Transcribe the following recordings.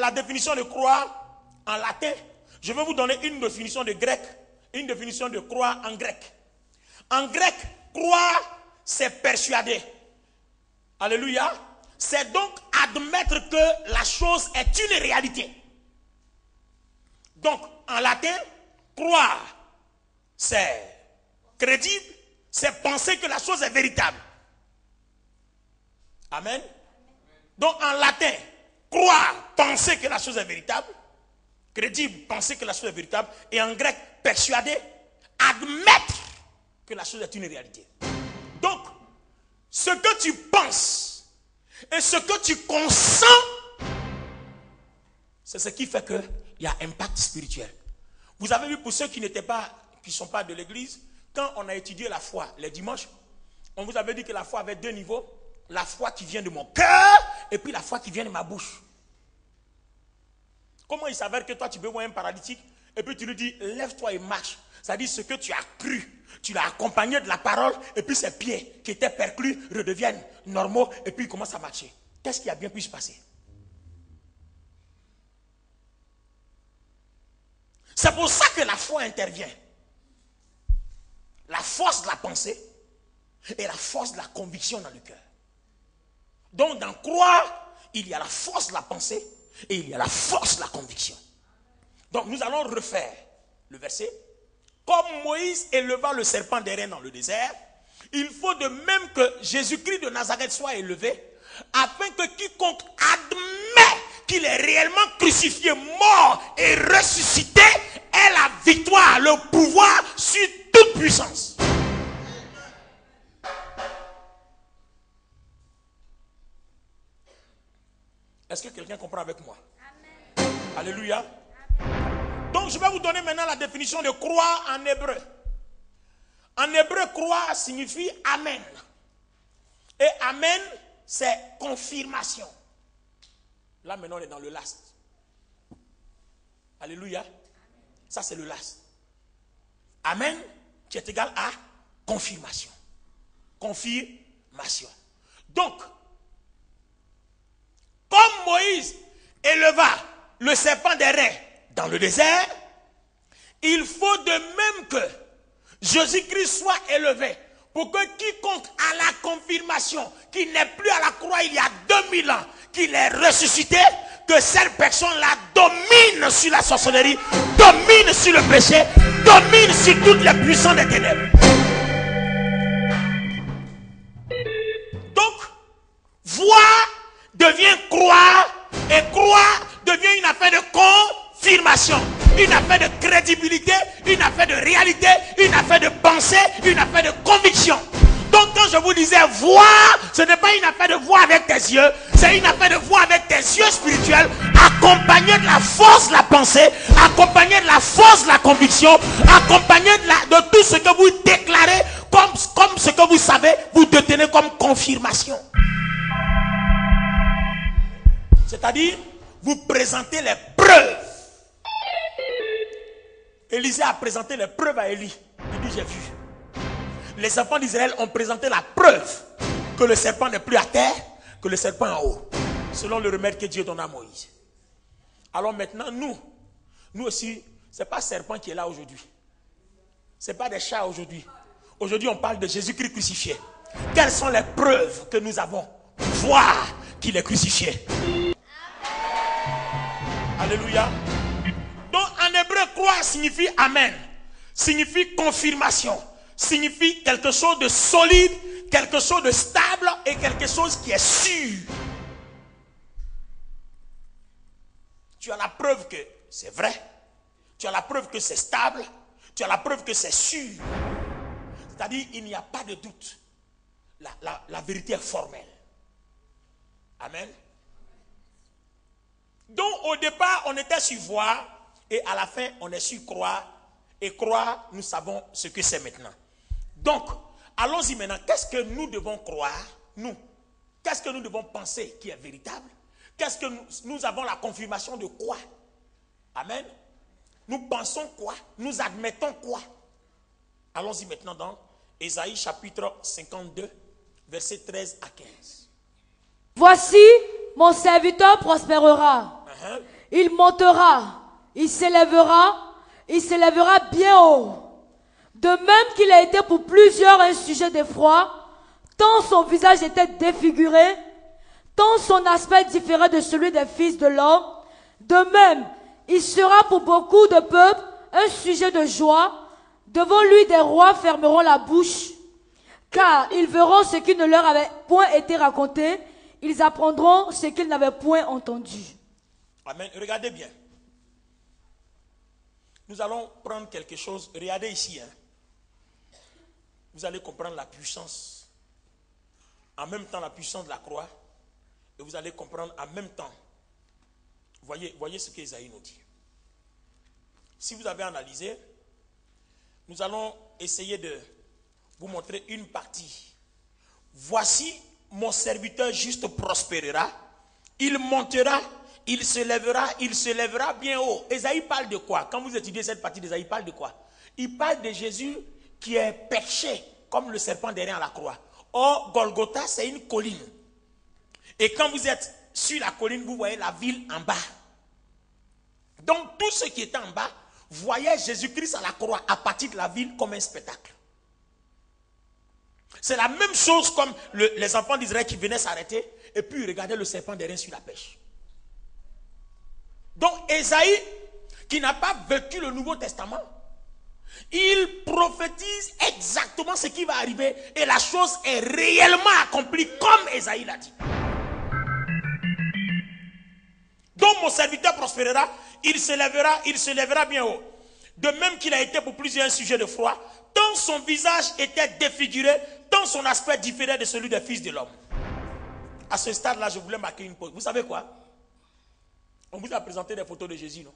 la définition de croire en latin, je vais vous donner une définition de grec, une définition de croire en grec. En grec, croire, c'est persuader. Alléluia. C'est donc admettre que la chose est une réalité. Donc, en latin, croire, c'est crédible, c'est penser que la chose est véritable. Amen. Donc, en latin, croire, penser que la chose est véritable. Crédible, penser que la chose est véritable. Et en grec, persuader, admettre que la chose est une réalité. Donc, ce que tu penses et ce que tu consens, c'est ce qui fait qu'il y a impact spirituel. Vous avez vu, pour ceux qui ne sont pas de l'église, quand on a étudié la foi les dimanches, on vous avait dit que la foi avait deux niveaux. La foi qui vient de mon cœur et puis la foi qui vient de ma bouche. Comment il s'avère que toi tu peux voir un paralytique et puis tu lui dis lève-toi et marche. C'est-à-dire ce que tu as cru, tu l'as accompagné de la parole et puis ses pieds qui étaient perclus redeviennent normaux et puis il commence à marcher. Qu'est-ce qui a bien pu se passer? C'est pour ça que la foi intervient. La force de la pensée et la force de la conviction dans le cœur. Donc dans croire, il y a la force de la pensée et il y a la force de la conviction. Donc nous allons refaire le verset. Comme Moïse éleva le serpent d'airain dans le désert, il faut de même que Jésus-Christ de Nazareth soit élevé, afin que quiconque admet qu'il est réellement crucifié, mort et ressuscité, ait la victoire, le pouvoir sur toute puissance. Est-ce que quelqu'un comprend avec moi? Amen. Alléluia. Amen. Donc je vais vous donner maintenant la définition de croire en hébreu. En hébreu, croire signifie amen. Et amen, c'est confirmation. Là maintenant on est dans le last. Alléluia. Ça c'est le last. Amen qui est égal à confirmation. Confirmation. Donc, comme Moïse éleva le serpent d'airain dans le désert, il faut de même que Jésus-Christ soit élevé pour que quiconque a la confirmation qu'il n'est plus à la croix il y a 2000 ans, qu'il est ressuscité, que cette personne-là domine sur la sorcellerie, domine sur le péché, domine sur toutes les puissances des ténèbres. Donc, voir devient croire et croire devient une affaire de confirmation, une affaire de crédibilité, une affaire de réalité, une affaire de pensée, une affaire de conviction. Donc quand je vous disais voir, ce n'est pas une affaire de voir avec tes yeux, c'est une affaire de voir avec tes yeux spirituels, accompagné de la force de la pensée, accompagné de la force de la conviction, accompagné de tout ce que vous déclarez comme ce que vous savez, vous détenez comme confirmation. C'est-à-dire, vous présentez les preuves. Élisée a présenté les preuves à Élie. Il dit, j'ai vu. Les enfants d'Israël ont présenté la preuve que le serpent n'est plus à terre, que le serpent est en haut. Selon le remède que Dieu donne à Moïse. Alors maintenant, nous aussi, ce n'est pas le serpent qui est là aujourd'hui. Ce n'est pas des chats aujourd'hui. Aujourd'hui, on parle de Jésus-Christ crucifié. Quelles sont les preuves que nous avons pour voir qu'il est crucifié? Alléluia. Donc en hébreu, croire signifie amen, signifie confirmation, signifie quelque chose de solide, quelque chose de stable et quelque chose qui est sûr. Tu as la preuve que c'est vrai, tu as la preuve que c'est stable, tu as la preuve que c'est sûr. C'est-à-dire il n'y a pas de doute. La vérité est formelle. Amen. Donc au départ on était sur voir et à la fin on est sur croire. Et croire, nous savons ce que c'est maintenant. Donc allons-y maintenant. Qu'est-ce que nous devons croire? Nous, qu'est-ce que nous devons penser qui est véritable? Qu'est-ce que nous avons la confirmation de quoi? Amen. Nous pensons quoi? Nous admettons quoi? Allons-y maintenant dans Ésaïe chapitre 52 versets 13 à 15. Voici, mon serviteur prospérera. il montera, il s'élèvera bien haut. De même qu'il a été pour plusieurs un sujet d'effroi, tant son visage était défiguré, tant son aspect différait de celui des fils de l'homme, de même, il sera pour beaucoup de peuples un sujet de joie. Devant lui, des rois fermeront la bouche, car ils verront ce qui ne leur avait point été raconté, ils apprendront ce qu'ils n'avaient point entendu. Amen. Regardez bien. Nous allons prendre quelque chose. Regardez ici. Vous allez comprendre la puissance. En même temps, la puissance de la croix. Et vous allez comprendre en même temps. Voyez ce qu'Ésaïe nous dit. Si vous avez analysé, nous allons essayer de vous montrer une partie. Voici mon serviteur juste prospérera. Il montera, il se lèvera bien haut. Ésaïe parle de quoi? Quand vous étudiez cette partie d'Ésaïe, il parle de quoi? Il parle de Jésus qui est perché comme le serpent derrière la croix. Or, Golgotha, c'est une colline. Et quand vous êtes sur la colline, vous voyez la ville en bas. Donc, tous ceux qui étaient en bas voyaient Jésus-Christ à la croix à partir de la ville comme un spectacle. C'est la même chose comme les enfants d'Israël qui venaient s'arrêter et puis regardaient le serpent derrière sur la pêche. Donc, Ésaïe, qui n'a pas vécu le Nouveau Testament, il prophétise exactement ce qui va arriver et la chose est réellement accomplie comme Ésaïe l'a dit. Donc mon serviteur prospérera, il se lèvera bien haut. De même qu'il a été pour plusieurs sujets de froid, tant son visage était défiguré, tant son aspect différait de celui des fils de l'homme. À ce stade-là, je voulais marquer une pause. Vous savez quoi? On vous a présenté des photos de Jésus, non?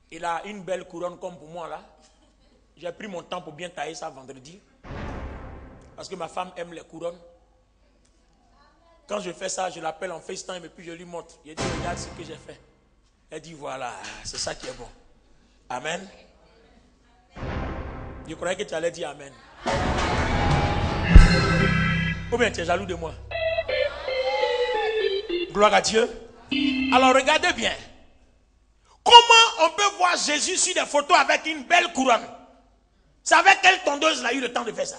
Il a une belle couronne comme pour moi là. J'ai pris mon temps pour bien tailler ça vendredi. Parce que ma femme aime les couronnes. Quand je fais ça, je l'appelle en FaceTime et puis je lui montre. Je dis, regarde ce que j'ai fait. Elle dit, voilà, c'est ça qui est bon. Amen. Je croyais que tu allais dire Amen. Ou bien tu es jaloux de moi? Gloire à Dieu. Alors regardez bien. Comment on peut voir Jésus sur des photos avec une belle couronne? C'est avec quelle tondeuse il a eu le temps de faire ça?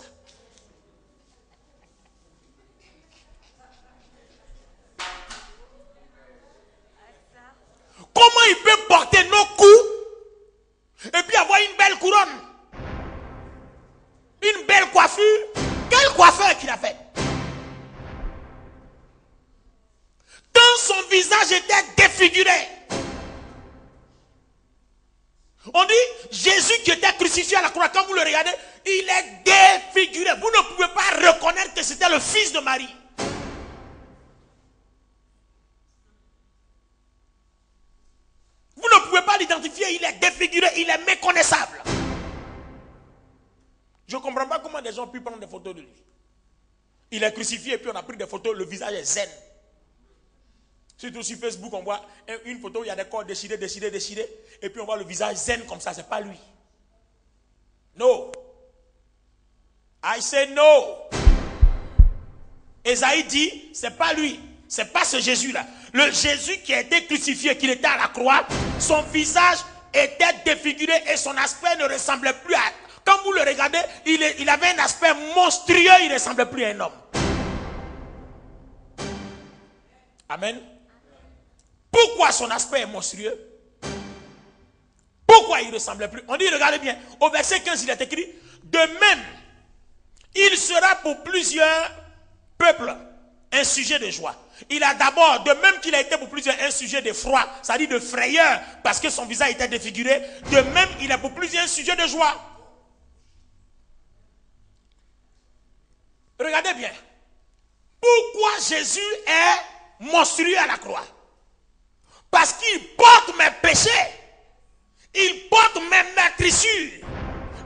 Comment il peut porter nos coups et puis avoir une belle couronne? Une belle coiffure? Quel coiffeur qu'il a fait? Tant son visage était défiguré. On dit Jésus qui était crucifié à la croix, quand vous le regardez, il est défiguré. Vous ne pouvez pas reconnaître que c'était le fils de Marie. Vous ne pouvez pas l'identifier, il est défiguré, il est méconnaissable. Je ne comprends pas comment des gens ont pu prendre des photos de lui. Il est crucifié et puis on a pris des photos, le visage est zen. Surtout sur Facebook, on voit une photo, il y a des corps déchirés, et puis on voit le visage zen comme ça, c'est pas lui. No. I say no. Ésaïe dit, c'est pas lui, c'est pas ce Jésus-là. Le Jésus qui a été crucifié, qui était à la croix, son visage était défiguré et son aspect ne ressemblait plus à... Quand vous le regardez, il avait un aspect monstrueux, il ne ressemblait plus à un homme. Amen. Pourquoi son aspect est monstrueux? Pourquoi il ne ressemblait plus? On dit, regardez bien, au verset 15, il est écrit, de même, il sera pour plusieurs peuples un sujet de joie. Il a d'abord, de même qu'il a été pour plusieurs un sujet de froid, c'est-à-dire de frayeur, parce que son visage était défiguré, de même, il est pour plusieurs un sujet de joie. Regardez bien. Pourquoi Jésus est monstrueux à la croix? Parce qu'il porte mes péchés. Il porte mes meurtrissures.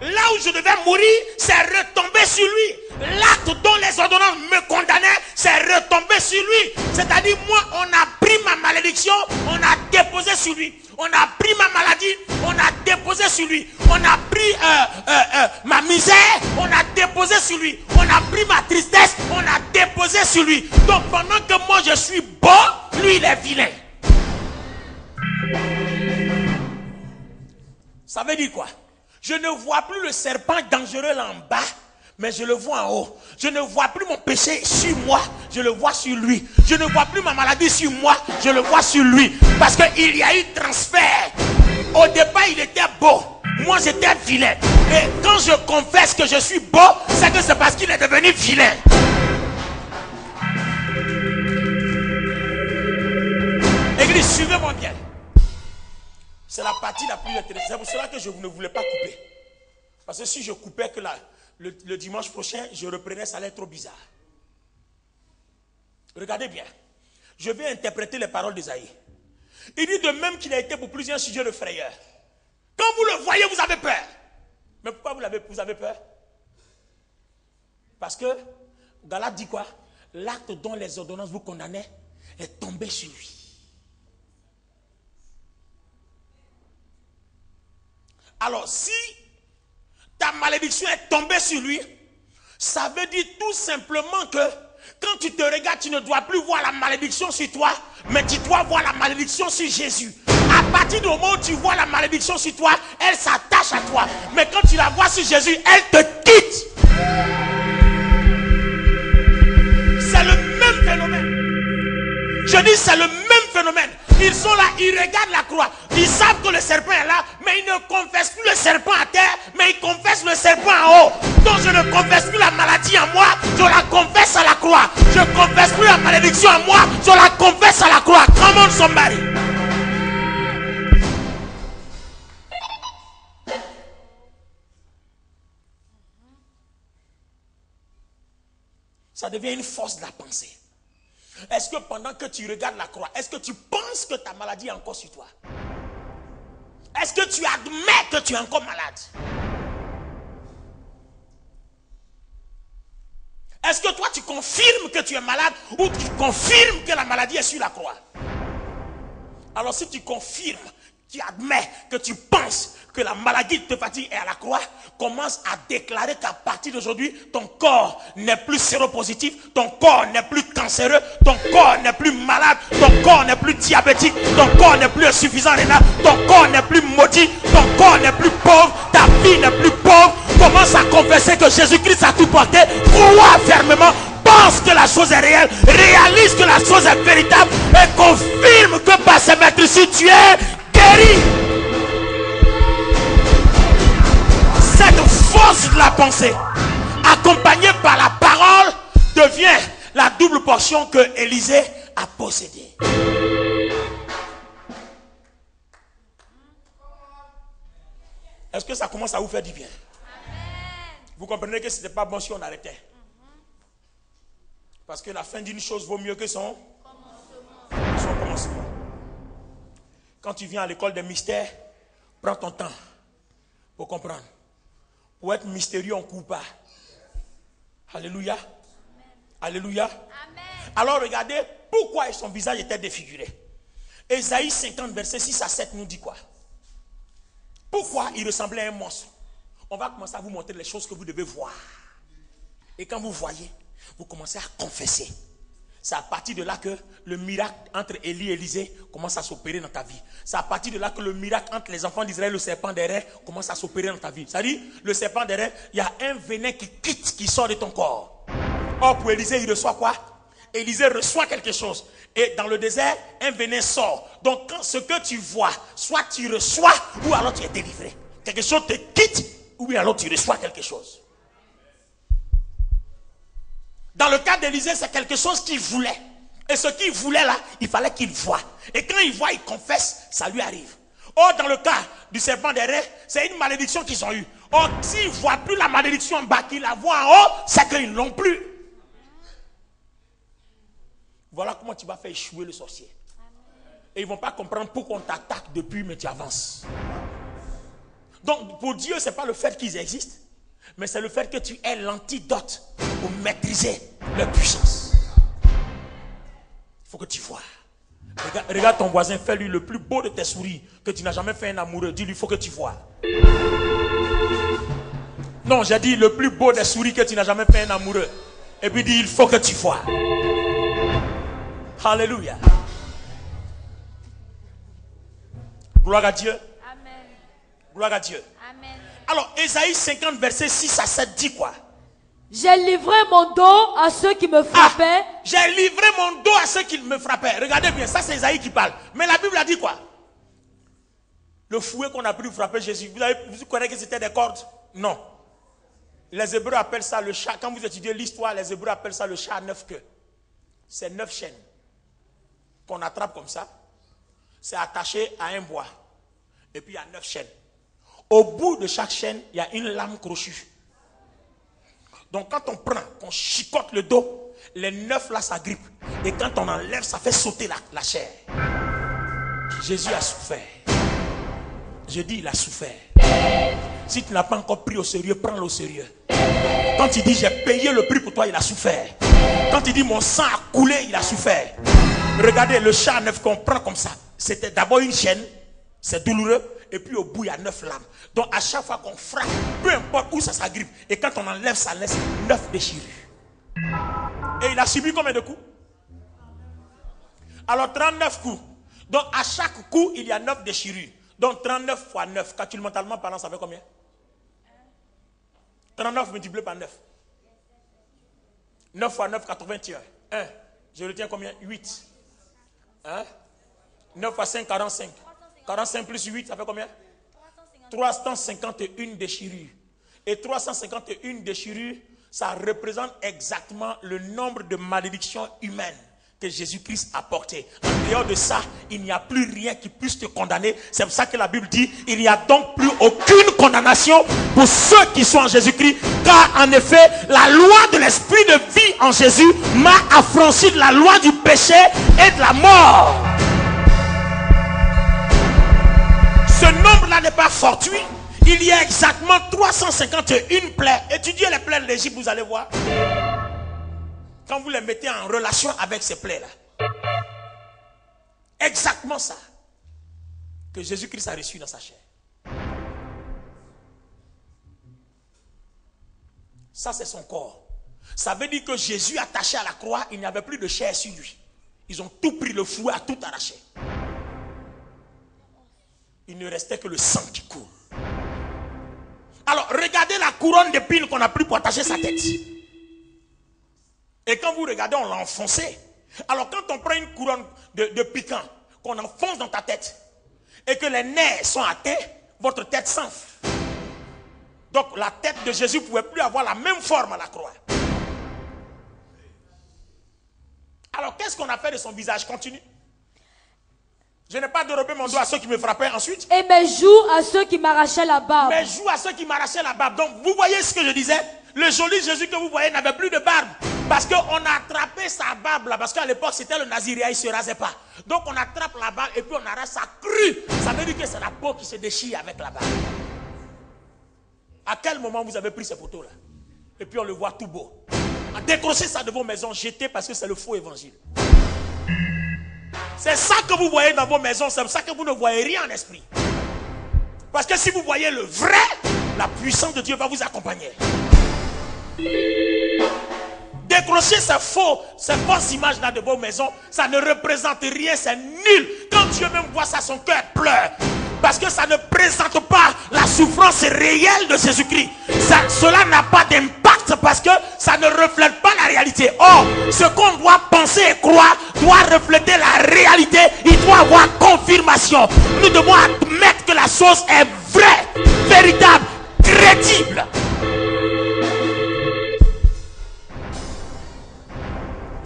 Là où je devais mourir, c'est retombé sur lui. L'acte dont les ordonnances me condamnaient, c'est retombé sur lui. C'est-à-dire, moi, on a pris ma malédiction, on a déposé sur lui. On a pris ma maladie, on a déposé sur lui. On a pris ma misère, on a déposé sur lui. On a pris ma tristesse, on a déposé sur lui. Donc pendant que moi je suis bon, lui il est vilain. Ça veut dire quoi? Je ne vois plus le serpent dangereux là en bas, mais je le vois en haut. Je ne vois plus mon péché sur moi, je le vois sur lui. Je ne vois plus ma maladie sur moi, je le vois sur lui. Parce qu'il y a eu transfert. Au départ, il était beau. Moi, j'étais vilain. Et quand je confesse que je suis beau, c'est que c'est parce qu'il est devenu vilain. Église, suivez-moi bien. C'est la partie la plus intéressante. C'est pour cela que je ne voulais pas couper. Parce que si je coupais que le dimanche prochain, je reprenais, ça allait être trop bizarre. Regardez bien. Je vais interpréter les paroles d'Ésaïe. Il dit de même qu'il a été pour plusieurs sujets de frayeur. Quand vous le voyez, vous avez peur. Mais pourquoi vous avez peur? Parce que Galate dit quoi? L'acte dont les ordonnances vous condamnaient est tombé sur lui. Alors, si ta malédiction est tombée sur lui, ça veut dire tout simplement que quand tu te regardes, tu ne dois plus voir la malédiction sur toi, mais tu dois voir la malédiction sur Jésus. À partir du moment où tu vois la malédiction sur toi, elle s'attache à toi. Mais quand tu la vois sur Jésus, elle te quitte. C'est le même phénomène. Je dis c'est le même phénomène. Ils sont là, ils regardent la croix. Ils savent que le serpent est là, mais ils ne confessent plus le serpent à terre, mais ils confessent le serpent en haut. Donc je ne confesse plus la maladie en moi, je la confesse à la croix. Je ne confesse plus la malédiction en moi, je la confesse à la croix. Come on somebody. Ça devient une force de la pensée. Est-ce que pendant que tu regardes la croix, est-ce que tu penses que ta maladie est encore sur toi? Est-ce que tu admets que tu es encore malade? Est-ce que toi tu confirmes que tu es malade ou tu confirmes que la maladie est sur la croix? Alors si tu confirmes, tu admets que tu penses que la maladie te fatigue est à la croix, commence à déclarer qu'à partir d'aujourd'hui, ton corps n'est plus séropositif, ton corps n'est plus cancéreux, ton corps n'est plus malade, ton corps n'est plus diabétique, ton corps n'est plus insuffisant rénal, ton corps n'est plus maudit, ton corps n'est plus pauvre, ta vie n'est plus pauvre. Commence à confesser que Jésus-Christ a tout porté, crois fermement, pense que la chose est réelle, réalise que la chose est véritable et confirme que par ces maîtrises tu es guéri. Cette force de la pensée, accompagnée par la parole, devient la double portion que Élisée a possédée. Est-ce que ça commence à vous faire du bien? Vous comprenez que ce n'était pas bon si on arrêtait. Parce que la fin d'une chose vaut mieux que son commencement. Quand tu viens à l'école des mystères, prends ton temps pour comprendre. Pour être mystérieux, on ne court pas. Alléluia. Amen. Alléluia. Amen. Alors regardez pourquoi son visage était défiguré. Ésaïe 50, verset 6 à 7 nous dit quoi? Pourquoi il ressemblait à un monstre? On va commencer à vous montrer les choses que vous devez voir. Et quand vous voyez, vous commencez à confesser. C'est à partir de là que le miracle entre Élie et Élisée commence à s'opérer dans ta vie. C'est à partir de là que le miracle entre les enfants d'Israël et le serpent des reins commence à s'opérer dans ta vie. C'est-à-dire, le serpent des reins, il y a un venin qui sort de ton corps. Or, pour Élisée, il reçoit quoi? Élisée reçoit quelque chose. Et dans le désert, un venin sort. Donc, quand ce que tu vois, soit tu reçois ou alors tu es délivré. Quelque chose te quitte ou alors tu reçois quelque chose. Dans le cas d'Élisée, c'est quelque chose qu'il voulait. Et ce qu'il voulait là, il fallait qu'il voie. Et quand il voit, il confesse, ça lui arrive. Or, dans le cas du serpent des reins, c'est une malédiction qu'ils ont eue. Or, s'ils ne voient plus la malédiction en bas, qu'ils la voient en haut, c'est qu'ils ne l'ont plus. Voilà comment tu vas faire échouer le sorcier. Et ils ne vont pas comprendre pourquoi on t'attaque depuis, mais tu avances. Donc, pour Dieu, ce n'est pas le fait qu'ils existent, mais c'est le fait que tu aies l'antidote pour maîtriser leur puissance. Il faut que tu vois. Regarde ton voisin, fais-lui le plus beau de tes sourires que tu n'as jamais fait un amoureux. Dis-lui, il faut que tu vois. Non, j'ai dit le plus beau des sourires que tu n'as jamais fait un amoureux. Et puis dis, il faut que tu vois. Alléluia. Gloire à Dieu. Amen. Gloire à Dieu. Amen. Alors, Ésaïe 50, verset 6 à 7 dit quoi? J'ai livré mon dos à ceux qui me frappaient. J'ai livré mon dos à ceux qui me frappaient. Regardez bien, ça c'est Ésaïe qui parle. Mais la Bible a dit quoi? Le fouet qu'on a pris pour frapper Jésus. Vous connaissez que c'était des cordes? Non. Les Hébreux appellent ça le chat. Quand vous étudiez l'histoire, les Hébreux appellent ça le chat à 9 queues. C'est 9 chaînes qu'on attrape comme ça. C'est attaché à un bois. Et puis il y a 9 chaînes. Au bout de chaque chaîne, il y a une lame crochue. Donc quand on prend, qu'on chicote le dos, les 9 là s'agrippent. Et quand on enlève, ça fait sauter la chair. Jésus a souffert. Je dis, il a souffert. Si tu n'as pas encore pris au sérieux, prends-le au sérieux. Quand il dit, j'ai payé le prix pour toi, il a souffert. Quand il dit, mon sang a coulé, il a souffert. Regardez, le chat à 9 qu'on prend comme ça. C'était d'abord une chaîne, c'est douloureux. Et puis au bout, il y a 9 lames. Donc à chaque fois qu'on frappe, peu importe où ça s'agrippe, et quand on enlève, ça laisse 9 déchirures. Et il a subi combien de coups? Alors 39 coups. Donc à chaque coup, il y a 9 déchirures. Donc 39 fois 9, calcul-mentalement parlant, ça fait combien? 39 multiplié par 9. 9 fois 9, 81. 1. Je retiens combien? 8. Hein? 9 fois 5, 45. 45 plus 8, ça fait combien? 351 déchirures. Et 351 déchirures, ça représente exactement le nombre de malédictions humaines que Jésus-Christ a portées. En dehors de ça, il n'y a plus rien qui puisse te condamner. C'est pour ça que la Bible dit, il n'y a donc plus aucune condamnation pour ceux qui sont en Jésus-Christ. Car en effet, la loi de l'esprit de vie en Jésus m'a affranchi de la loi du péché et de la mort. Ce nombre-là n'est pas fortuit. Il y a exactement 351 plaies. Étudiez les plaies de l'Égypte, vous allez voir. Quand vous les mettez en relation avec ces plaies-là. Exactement ça que Jésus-Christ a reçu dans sa chair. Ça, c'est son corps. Ça veut dire que Jésus attaché à la croix, il n'y avait plus de chair sur lui. Ils ont tout pris, le fouet a tout arraché. Il ne restait que le sang qui coule. Alors, regardez la couronne d'épines qu'on a pris pour attacher sa tête. Et quand vous regardez, on l'a enfoncé. Alors, quand on prend une couronne de piquant, qu'on enfonce dans ta tête, et que les nerfs sont atteints, votre tête s'enfle. Donc, la tête de Jésus ne pouvait plus avoir la même forme à la croix. Alors, qu'est-ce qu'on a fait de son visage? Continue. Je n'ai pas dérobé mon dos à ceux qui me frappaient ensuite. Et mes joues à ceux qui m'arrachaient la barbe. Mes joues à ceux qui m'arrachaient la barbe. Donc, vous voyez ce que je disais? Le joli Jésus que vous voyez n'avait plus de barbe. Parce qu'on a attrapé sa barbe là. Parce qu'à l'époque, c'était le Naziréa, il ne se rasait pas. Donc, on attrape la barbe et puis on arrache sa crue. Ça veut dire que c'est la peau qui se déchire avec la barbe. À quel moment vous avez pris ces photos là? Et puis on le voit tout beau. Décrochez ça de vos maisons, jetez parce que c'est le faux évangile. C'est ça que vous voyez dans vos maisons, c'est pour ça que vous ne voyez rien en esprit. Parce que si vous voyez le vrai, la puissance de Dieu va vous accompagner. Décrochez ces fausses images là de vos maisons, ça ne représente rien, c'est nul. Quand Dieu même voit ça, son cœur pleure. Parce que ça ne présente pas la souffrance réelle de Jésus-Christ. Cela n'a pas d'impact parce que ça ne reflète pas la réalité. Or, ce qu'on doit penser et croire doit refléter la réalité. Il doit avoir confirmation. Nous devons admettre que la chose est vraie, véritable, crédible.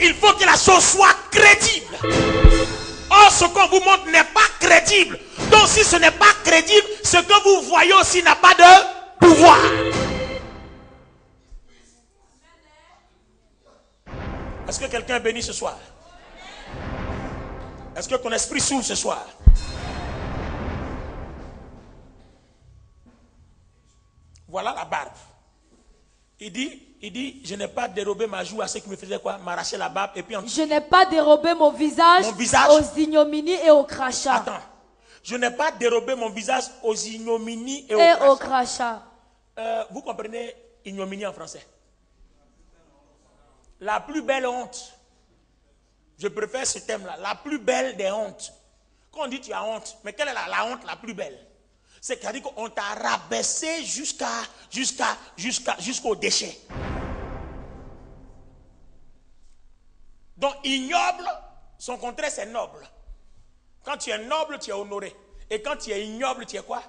Il faut que la chose soit crédible. Or, ce qu'on vous montre n'est pas crédible. Donc, si ce n'est pas crédible, ce que vous voyez aussi n'a pas de pouvoir. Est-ce que quelqu'un est béni ce soir? Est-ce que ton esprit s'ouvre ce soir? Voilà la barbe. Il dit, je n'ai pas dérobé ma joue à ceux qui me faisaient quoi? M'arracher la barbe et puis je n'ai pas dérobé mon visage aux ignominies et aux crachats. Attends. Je n'ai pas dérobé mon visage aux ignominies et aux crachats. Vous comprenez ignominie en français? La plus belle honte. Je préfère ce thème-là. La plus belle des hontes Quand on dit tu as honte, mais quelle est la honte la plus belle? C'est-à-dire qu'on t'a rabaissé jusqu'au déchet. Donc ignoble, son contraire c'est noble. Quand tu es noble, tu es honoré. Et quand tu es ignoble, tu es quoi?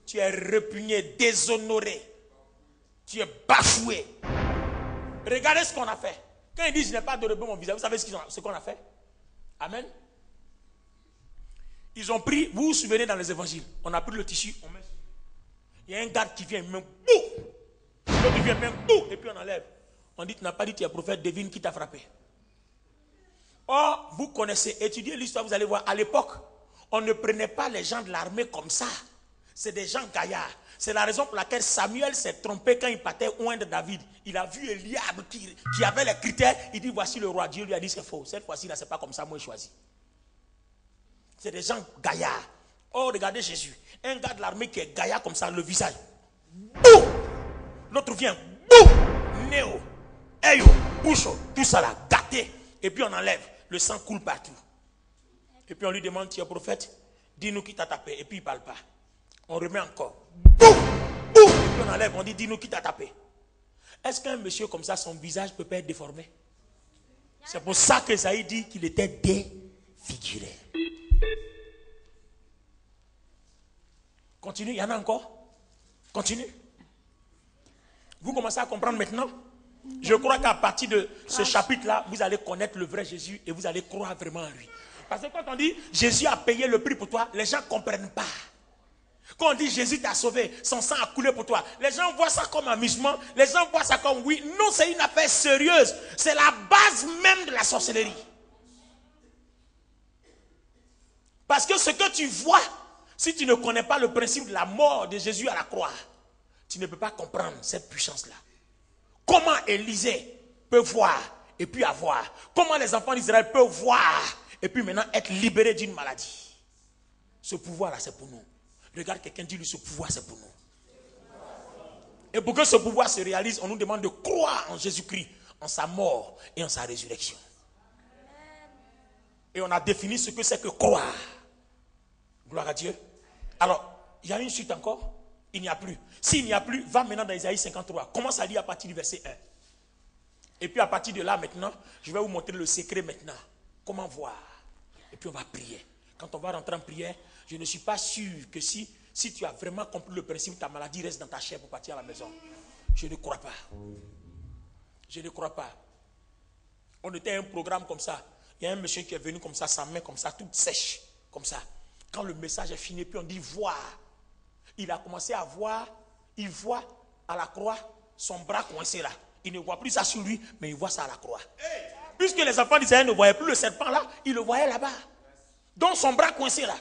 Tu es répugné, déshonoré. Tu es bafoué. Regardez ce qu'on a fait. Quand ils disent je n'ai pas de rebeu mon visage, vous savez ce qu'on a fait? Amen. Ils ont pris, vous vous souvenez dans les évangiles, on a pris le tissu, on met. Il y a un garde qui vient, il met boum. L'autre vient, même boum, et puis on enlève. On dit tu n'as pas dit tu es prophète, devine qui t'a frappé. Or, vous connaissez, étudiez l'histoire, vous allez voir, à l'époque, on ne prenait pas les gens de l'armée comme ça. C'est des gens gaillards. C'est la raison pour laquelle Samuel s'est trompé quand il partait oindre David. Il a vu Eliab qui avait les critères. Il dit voici le roi. Dieu lui a dit c'est faux. Cette fois-ci là c'est pas comme ça, moi je choisis. C'est des gens gaillards. Oh regardez Jésus. Un gars de l'armée qui est gaillard comme ça, le visage. Boum. L'autre vient. Boum. Néo. Eyo. Bouche. Tout ça là. Gâté. Et puis on enlève. Le sang coule partout. Et puis on lui demande tu es prophète. Dis-nous qui t'a tapé. Et puis il ne parle pas. On remet encore. Boum, boum. Et puis on enlève, on dit dis-nous qui t'a tapé. Est-ce qu'un monsieur comme ça, son visage peut pas être déformé? C'est pour ça que Esaïe dit qu'il était défiguré. Continue, il y en a encore? Continue. Vous commencez à comprendre maintenant? Je crois qu'à partir de ce chapitre-là, vous allez connaître le vrai Jésus et vous allez croire vraiment en lui. Parce que quand on dit Jésus a payé le prix pour toi, les gens ne comprennent pas. Quand on dit Jésus t'a sauvé, son sang a coulé pour toi, les gens voient ça comme amusement, les gens voient ça comme oui. Non, c'est une affaire sérieuse. C'est la base même de la sorcellerie. Parce que ce que tu vois, si tu ne connais pas le principe de la mort de Jésus à la croix, tu ne peux pas comprendre cette puissance-là. Comment Élisée peut voir et puis avoir? Comment les enfants d'Israël peuvent voir et puis maintenant être libérés d'une maladie? Ce pouvoir-là, c'est pour nous. Regarde quelqu'un, dis-lui, ce pouvoir, c'est pour nous. Et pour que ce pouvoir se réalise, on nous demande de croire en Jésus-Christ, en sa mort et en sa résurrection. Et on a défini ce que c'est que croire. Gloire à Dieu. Alors, il y a une suite encore. Il n'y a plus. S'il n'y a plus, va maintenant dans Isaïe 53. Commence à lire à partir du verset 1. Et puis à partir de là, maintenant, je vais vous montrer le secret maintenant. Comment voir. Et puis on va prier. Quand on va rentrer en prière, je ne suis pas sûr que si tu as vraiment compris le principe, ta maladie reste dans ta chair pour partir à la maison. Je ne crois pas. Je ne crois pas. On était à un programme comme ça. Il y a un monsieur qui est venu comme ça, sa main comme ça, toute sèche, comme ça. Quand le message est fini, puis on dit voir. Il a commencé à voir, il voit à la croix son bras coincé là. Il ne voit plus ça sur lui, mais il voit ça à la croix. Puisque les enfants d'Israël ne voyaient plus le serpent là, ils le voyaient là-bas. Donc son bras coincé là.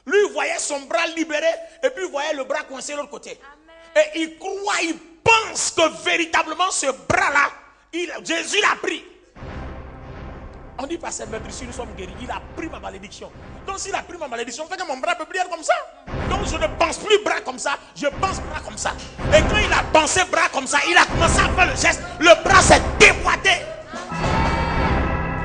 Lui, il voyait son bras libéré et puis il voyait le bras coincé de l'autre côté. Amen. Et il croit, il pense que véritablement ce bras-là, Jésus l'a pris. On dit pas c'est maître, si nous sommes guéris, il a pris ma malédiction. Donc s'il a pris ma malédiction, fait que mon bras peut plus être comme ça. Donc je ne pense plus bras comme ça, je pense bras comme ça. Et quand il a pensé bras comme ça, il a commencé à faire le geste, le bras s'est déboîté.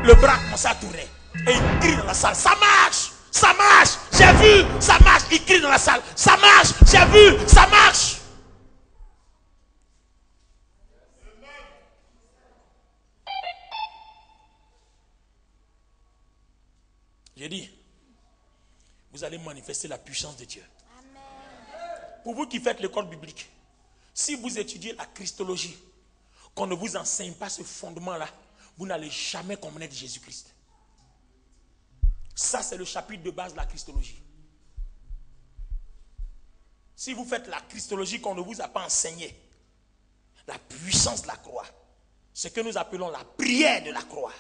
Le bras a commencé à tourner. Et il crie dans la salle, ça marche, ça marche, j'ai vu, ça marche. Il crie dans la salle, ça marche, j'ai vu, ça marche. J'ai dit, vous allez manifester la puissance de Dieu. Amen. Pour vous qui faites l'école biblique, si vous étudiez la christologie, qu'on ne vous enseigne pas ce fondement-là, vous n'allez jamais connaître Jésus-Christ. Ça, c'est le chapitre de base de la christologie. Si vous faites la christologie qu'on ne vous a pas enseigné, la puissance de la croix, ce que nous appelons la prière de la croix,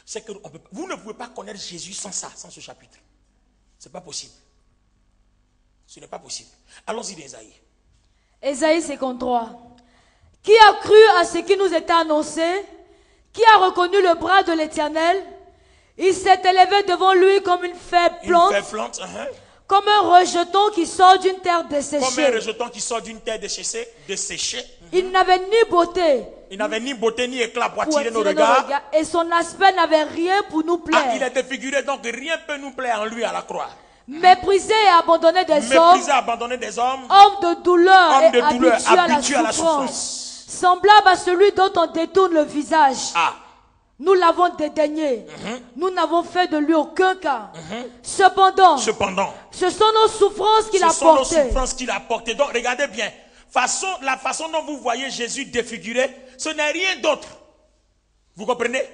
c'est que vous ne pouvez pas connaître Jésus sans ça, sans ce chapitre. Ce n'est pas possible. Ce n'est pas possible. Allons-y d'Ésaïe. Ésaïe 53. Qui a cru à ce qui nous était annoncé? Qui a reconnu le bras de l'Éternel? Il s'est élevé devant lui comme une faible plante. Une faible plante, comme un rejeton qui sort d'une terre desséchée. Comme un rejeton qui sort d'une terre desséchée. Il n'avait ni beauté, Il n'avait ni beauté ni éclat pour pour attirer nos attirer regards. et son aspect n'avait rien pour nous plaire. Ah, il est défiguré, donc rien ne peut nous plaire en lui à la croix. Méprisé et abandonné des Méprisé, abandonné des hommes. hommes de douleur Homme et de douleur, habitué à la souffrance, semblable à celui dont on détourne le visage. Ah. Nous l'avons dédaigné. Nous n'avons fait de lui aucun cas. Cependant, ce sont nos souffrances qu'il a portées. Ce sont nos souffrances qu'il a portées. Donc, regardez bien. La façon dont vous voyez Jésus défiguré, ce n'est rien d'autre. Vous comprenez?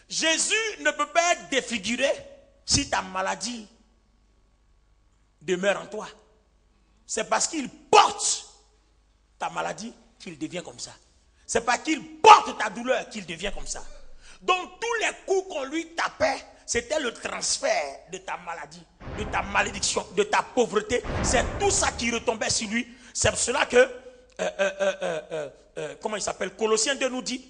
Jésus ne peut pas être défiguré si ta maladie demeure en toi. C'est parce qu'il porte ta maladie qu'il devient comme ça. C'est parce qu'il porte ta douleur qu'il devient comme ça. Donc tous les coups qu'on lui tapait, c'était le transfert de ta maladie, de ta malédiction, de ta pauvreté. C'est tout ça qui retombait sur lui. C'est pour cela que, comment il s'appelle, Colossiens 2 nous dit,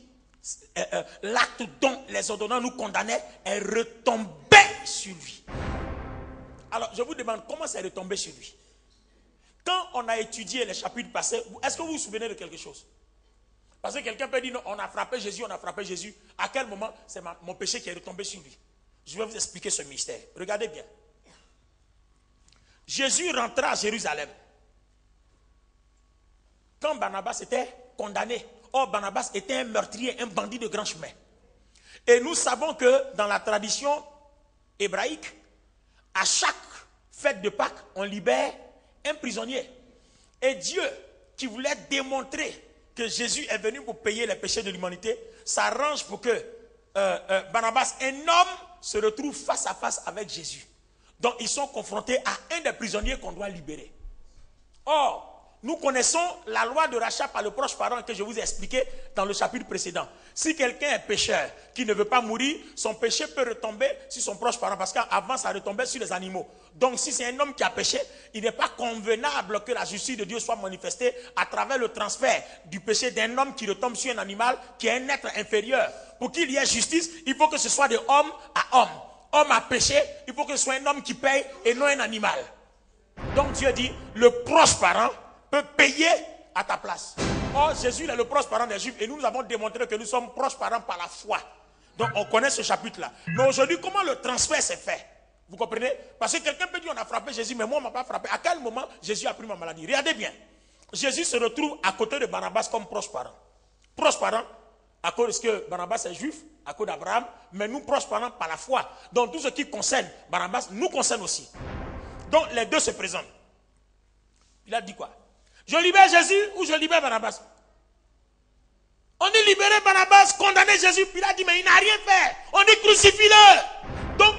l'acte dont les ordonnances nous condamnaient est retombé sur lui. Alors je vous demande, comment c'est retombé sur lui? Quand on a étudié les chapitres passés, est-ce que vous vous souvenez de quelque chose? Parce que quelqu'un peut dire, non, on a frappé Jésus, on a frappé Jésus. À quel moment c'est mon péché qui est retombé sur lui? Je vais vous expliquer ce mystère. Regardez bien. Jésus rentra à Jérusalem quand Barnabas était condamné. Or, Barnabas était un meurtrier, un bandit de grand chemin. Et nous savons que dans la tradition hébraïque, à chaque fête de Pâques, on libère un prisonnier. Et Dieu, qui voulait démontrer que Jésus est venu pour payer les péchés de l'humanité, s'arrange pour que Barnabas, un homme, se retrouve face à face avec Jésus. Donc ils sont confrontés à un des prisonniers qu'on doit libérer. Or, nous connaissons la loi de rachat par le proche parent que je vous ai expliqué dans le chapitre précédent. Si quelqu'un est pécheur qui ne veut pas mourir, son péché peut retomber sur son proche parent, parce qu'avant ça retombait sur les animaux. Donc si c'est un homme qui a péché, il n'est pas convenable que la justice de Dieu soit manifestée à travers le transfert du péché d'un homme qui retombe sur un animal qui est un être inférieur. Pour qu'il y ait justice, il faut que ce soit de homme à homme. Homme a péché, il faut que ce soit un homme qui paye et non un animal. Donc Dieu dit, le proche parent peut payer à ta place. Or, Jésus est le proche parent des Juifs et nous avons démontré que nous sommes proches parents par la foi. Donc, on connaît ce chapitre-là. Mais aujourd'hui, comment le transfert s'est fait? Vous comprenez? Parce que quelqu'un peut dire, on a frappé Jésus, mais moi, on ne m'a pas frappé. À quel moment Jésus a pris ma maladie? Regardez bien. Jésus se retrouve à côté de Barnabas comme proche parent. Proche parent, à cause que Barnabas est juif, à cause d'Abraham, mais nous, proches parents par la foi. Donc, tout ce qui concerne Barnabas nous concerne aussi. Donc, les deux se présentent. Il a dit quoi? Je libère Jésus ou je libère Barnabas? On dit libérer Barnabas, condamner Jésus. Puis il a dit, mais il n'a rien fait. On dit crucifie-le. Donc,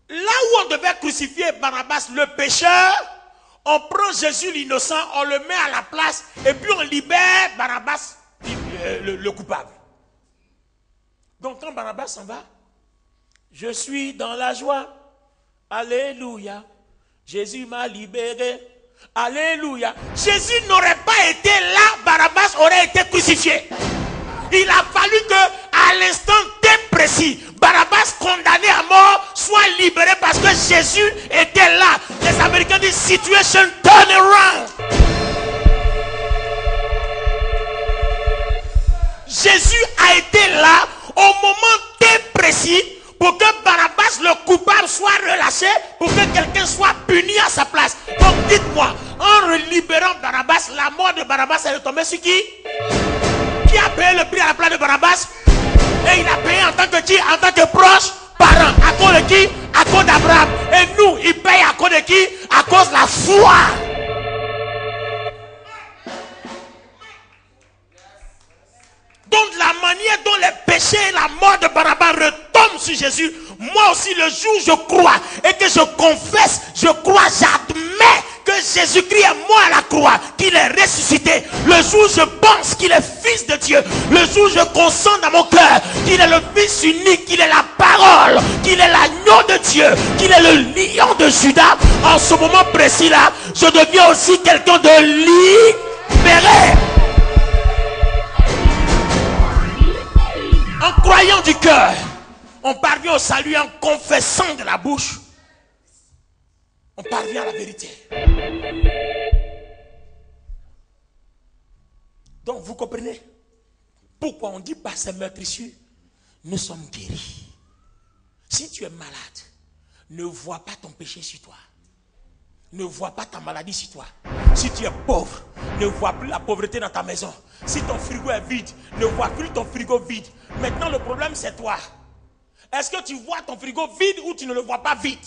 là où on devait crucifier Barnabas, le pécheur, on prend Jésus l'innocent, on le met à la place, et puis on libère Barnabas, le coupable. Donc quand Barnabas s'en va, je suis dans la joie. Alléluia. Jésus m'a libéré. Alléluia. Jésus n'aurait pas été là, Barnabas aurait été crucifié. Il a fallu que, à l'instant précis, Barnabas condamné à mort soit libéré parce que Jésus était là. Les Américains disent situation turn around. Jésus a été là au moment précis pour que Barnabas, le coupable, soit relâché, pour que quelqu'un soit puni à sa place. Donc dites-moi, en libérant Barnabas, la mort de Barnabas est retombée sur qui? Qui a payé le prix à la place de Barnabas? Et il a payé en tant que qui? En tant que proche parent. À cause de qui? À cause d'Abraham. Et nous, il paye à cause de qui? À cause de la foi. Donc la manière dont les péchés et la mort de Barnabas retombent sur Jésus, moi aussi le jour où je crois et que je confesse, je crois, j'admets que Jésus-Christ est mort à la croix, qu'il est ressuscité. Le jour où je pense qu'il est fils de Dieu, le jour où je consens dans mon cœur qu'il est le fils unique, qu'il est la parole, qu'il est l'agneau de Dieu, qu'il est le lion de Juda, en ce moment précis là, je deviens aussi quelqu'un de libéré. En croyant du cœur, on parvient au salut. En confessant de la bouche, on parvient à la vérité. Donc vous comprenez, Pourquoi on dit par ces meurtrissures, nous sommes guéris. Si tu es malade, ne vois pas ton péché sur toi. Ne vois pas ta maladie sur toi. Si tu es pauvre, ne vois plus la pauvreté dans ta maison. Si ton frigo est vide, ne vois plus ton frigo vide. Maintenant, le problème, c'est toi. Est-ce que tu vois ton frigo vide ou tu ne le vois pas vide?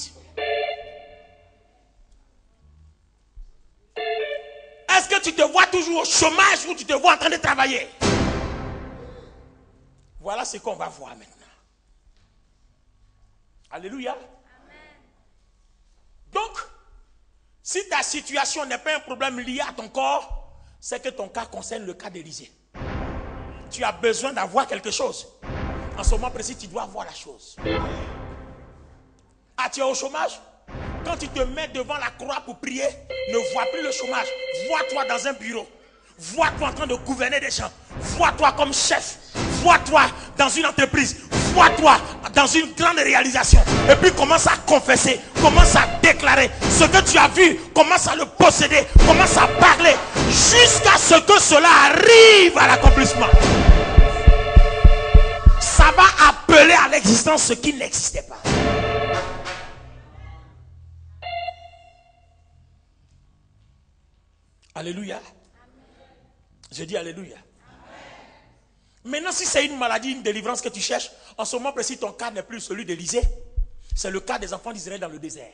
Est-ce que tu te vois toujours au chômage ou tu te vois en train de travailler? Voilà ce qu'on va voir maintenant. Alléluia. Amen. Donc, si ta situation n'est pas un problème lié à ton corps, c'est que ton cas concerne le cas d'Élisée. Tu as besoin d'avoir quelque chose. En ce moment précis, tu dois avoir la chose. Ah, tu es au chômage? Quand tu te mets devant la croix pour prier, ne vois plus le chômage. Vois-toi dans un bureau. Vois-toi en train de gouverner des gens. Vois-toi comme chef. Vois-toi dans une entreprise. Vois-toi dans une grande réalisation. Et puis commence à confesser. Commence à déclarer. Ce que tu as vu, commence à le posséder. Commence à parler. Jusqu'à ce que cela arrive à l'accomplissement. Ça va appeler à l'existence ce qui n'existait pas. Alléluia. Je dis alléluia. Maintenant, si c'est une maladie, une délivrance que tu cherches, en ce moment précis, ton cas n'est plus celui d'Élisée. C'est le cas des enfants d'Israël dans le désert.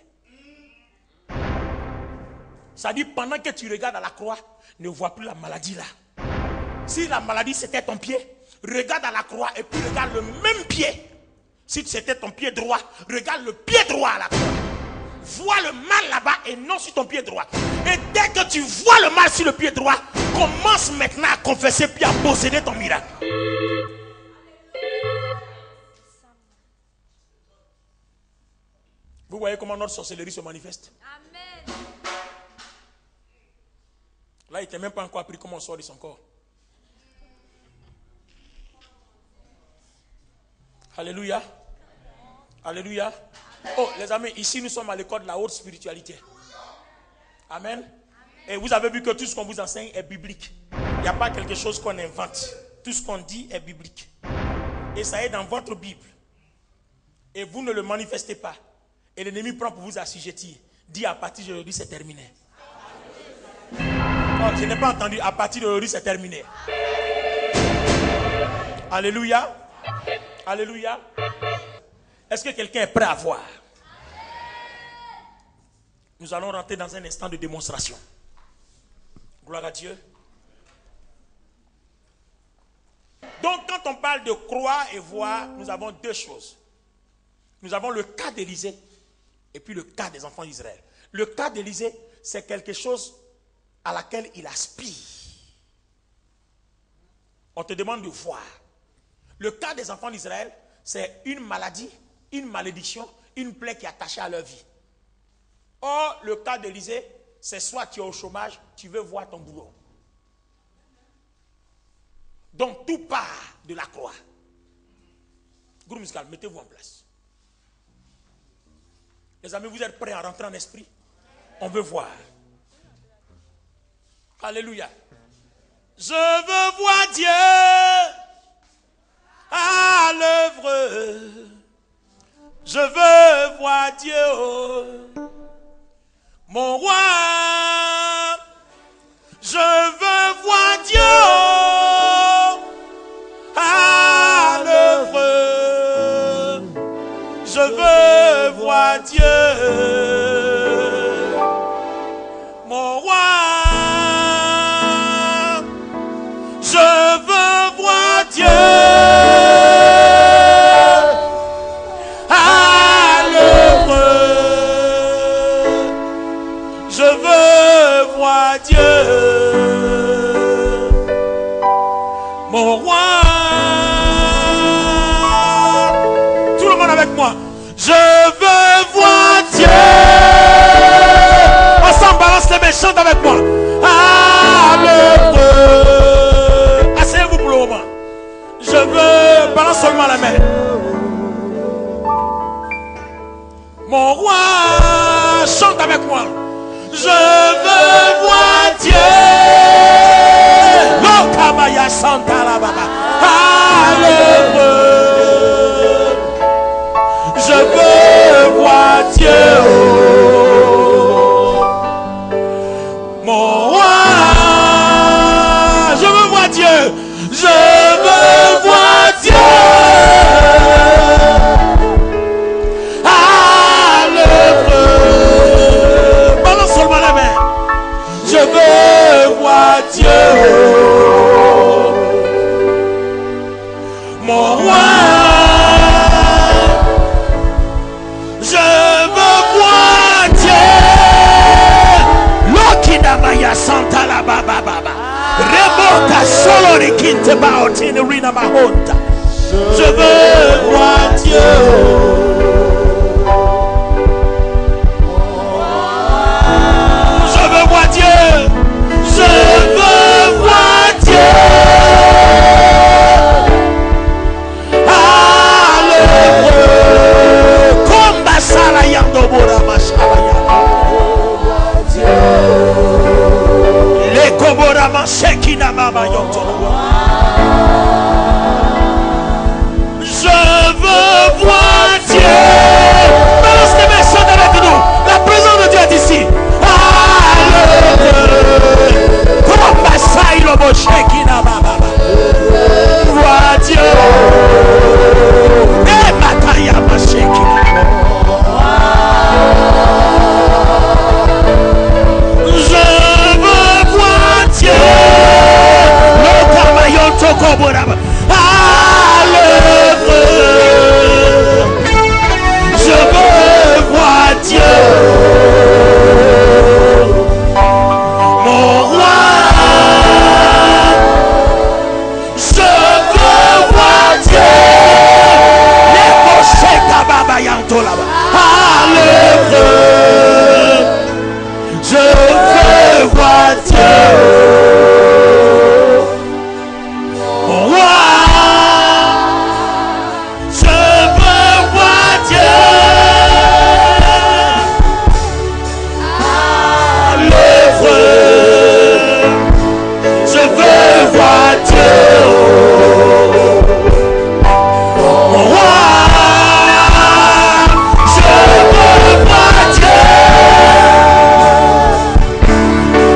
Ça dit, pendant que tu regardes à la croix, ne vois plus la maladie là. Si la maladie c'était ton pied, regarde à la croix et puis regarde le même pied. Si c'était ton pied droit, regarde le pied droit à la croix. Vois le mal là-bas et non sur ton pied droit. Et dès que tu vois le mal sur le pied droit, commence maintenant à confesser puis à posséder ton miracle. Vous voyez comment notre sorcellerie se manifeste? Amen. Là, il n'était même pas encore appris comment on sort de son corps. Alléluia. Alléluia. Oh, les amis, ici nous sommes à l'école de la haute spiritualité. Amen. Et vous avez vu que tout ce qu'on vous enseigne est biblique. Il n'y a pas quelque chose qu'on invente. Tout ce qu'on dit est biblique. Et ça est dans votre Bible. Et vous ne le manifestez pas. Et l'ennemi prend pour vous assujettir. Dit à partir d'aujourd'hui c'est terminé. Oh, je n'ai pas entendu. À partir d'aujourd'hui c'est terminé. Alléluia. Alléluia. Est-ce que quelqu'un est prêt à voir? Nous allons rentrer dans un instant de démonstration. Gloire à Dieu. Donc quand on parle de croire et voir, nous avons deux choses. Nous avons le cas d'Élisée et puis le cas des enfants d'Israël. Le cas d'Élisée, c'est quelque chose à laquelle il aspire. On te demande de voir. Le cas des enfants d'Israël, c'est une maladie, une malédiction, une plaie qui est attachée à leur vie. Or, le cas d'Élisée, c'est soit tu es au chômage, tu veux voir ton boulot. Donc, tout part de la croix. Groupe musical, mettez-vous en place. Les amis, vous êtes prêts à rentrer en esprit? On veut voir. Alléluia. Je veux voir Dieu à l'œuvre. Je veux voir Dieu, mon roi. Je veux voir Dieu à l'œuvre. Je veux voir Dieu, mon roi. Je veux voir Dieu à l'œuvre. Je veux voir Dieu, mon roi. Tout le monde avec moi. Je veux voir Dieu. Ensemble, balance les mains, chante avec moi. À l'œuvre. Asseyez-vous pour le moment. Je veux, balance seulement la main. Mon roi, chante avec moi. Je veux voir Dieu. L'Okabaya Santa la Baba. l'œuvre. Je veux voir Dieu, mon roi. Je veux voir Dieu. Je veux voir Dieu à l'œuvre. Balance seulement la main. Je veux voir Dieu, mon roi. Je veux voir Dieu. Lokidamaya Santa la baba baba. Rebota solo rikinte baotine rina mahonta. Je veux voir Dieu. Je veux voir Dieu. Je veux voir Dieu à l'œuvre. Comba sala yando bora masala yando. Les kobora masekina mama yonto. Je veux voir Dieu. Balance tes mains, chante avec nous. La présence de Dieu est ici. À l'œuvre. Comba sailo boshekina mama. Vois Dieu. Et mataya mashekina. Je veux voir Dieu. Le tamayon tokoboraba. À l'œuvre. Je veux voir Dieu, mon roi. Je veux voir Dieu. Les pochettes à Baba Yanto là-bas. À l'œuvre. Je veux voir Dieu, mon roi. Je veux voir Dieu à l'œuvre. Je veux voir Dieu, mon roi. Je veux voir Dieu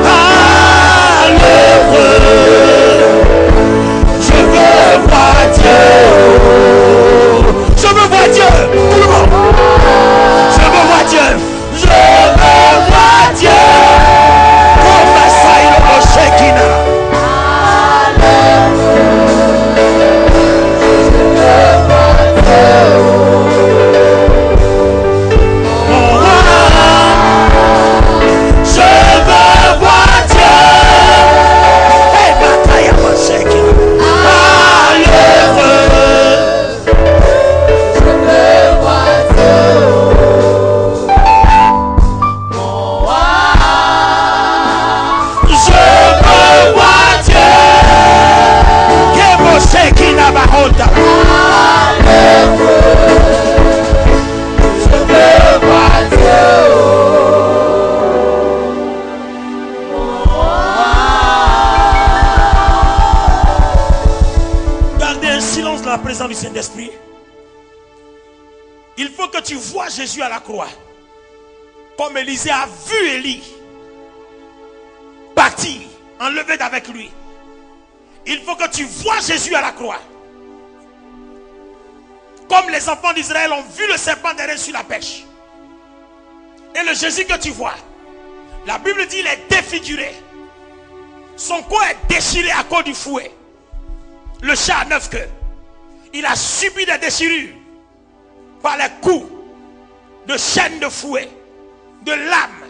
à l'œuvre. Je veux voir Dieu. Je veux voir Dieu. Tout le monde. Je veux voir Dieu. Je veux voir Dieu. Comme la saille de Moshekina. Mon roi. Je veux voir Dieu. Et bataille à Moshekina. À l'œuvre. Je veux voir Dieu. Que Moshekina bahonda. Je veux voir Dieu. Gardez un silence dans la présence du Saint-Esprit. Il faut que tu vois Jésus à la croix. Comme Élisée a vu Élie partir, enlevé d'avec lui. Il faut que tu vois Jésus à la croix. Comme les enfants d'Israël ont vu le serpent derrière sur la pêche. Et le Jésus que tu vois, la Bible dit il est défiguré. Son corps est déchiré à cause du fouet. Le chat à 9 queues. Il a subi des déchirures par les coups de chaînes de fouet, de lames.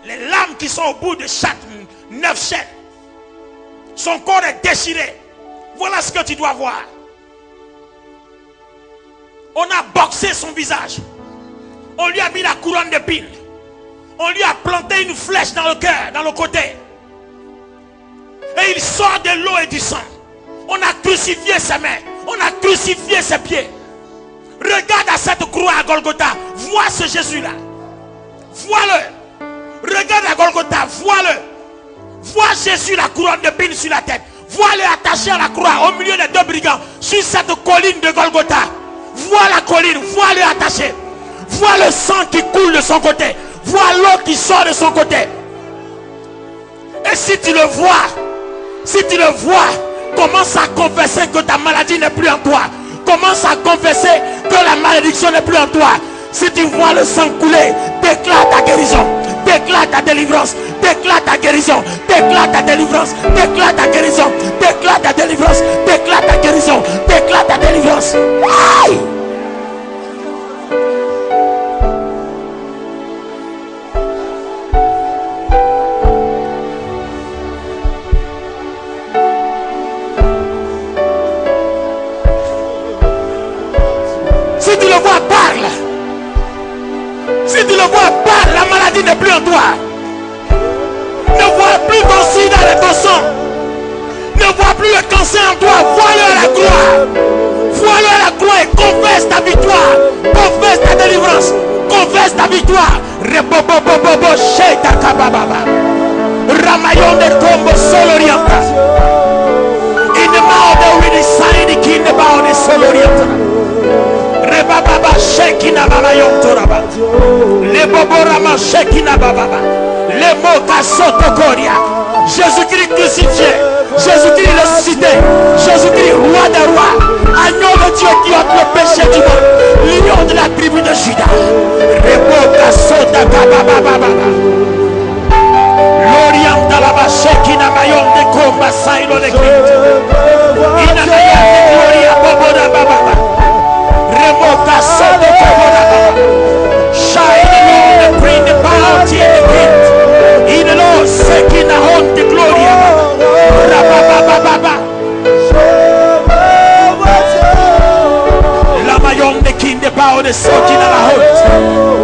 Les lames qui sont au bout de chaque 9 chaînes. Son corps est déchiré. Voilà ce que tu dois voir. On a boxé son visage. On lui a mis la couronne d'épines. On lui a planté une flèche dans le cœur, dans le côté. Et il sort de l'eau et du sang. On a crucifié ses mains. On a crucifié ses pieds. Regarde à cette croix à Golgotha. Vois ce Jésus-là. Vois-le. Regarde à Golgotha. Vois-le. Vois Jésus, la couronne d'épines sur la tête. Vois-le attaché à la croix, au milieu des deux brigands, sur cette colline de Golgotha. Vois la colline, vois-le attaché. Vois le sang qui coule de son côté. Vois l'eau qui sort de son côté. Et si tu le vois, commence à confesser que ta maladie n'est plus en toi. Commence à confesser que la malédiction n'est plus en toi. Si tu vois le sang couler, déclare ta guérison, déclare ta délivrance, déclare ta guérison, déclare ta délivrance, déclare ta guérison, déclare ta délivrance, déclare ta guérison, déclare ta délivrance. Aïe! Si tu le vois, parle. Si tu le vois, parle. La maladie n'est plus en toi. Ne vois plus ton sida et ton sang. Ne vois plus le cancer en toi. Vois-le à la croix. Vois-le à la croix et confesse ta victoire. Confesse ta délivrance. Confesse ta victoire. Rebobobobobo sheita kabababa. Ramayon de tombo solorienta. In the mouth of the sign the king about the solorienta. Rebababa shekina baba yontoraba. Le boborama shekina bababa. Le moka sotokoria. Jésus-Christ crucifié. Jésus-Christ ressuscité. Jésus-Christ roi des rois. Agneau de Dieu qui ôte le péché du monde. L'union de la tribu de Juda. Reboka sotakabababa. L'orienta la shekina mayon de komba sailo de Christ. Inamaya de gloria boboda bababa. Shine alone, bring the bounty and the gift. In the Lord, seeking the home, the glory. Lamayon, the king, the power, the soaking of the home.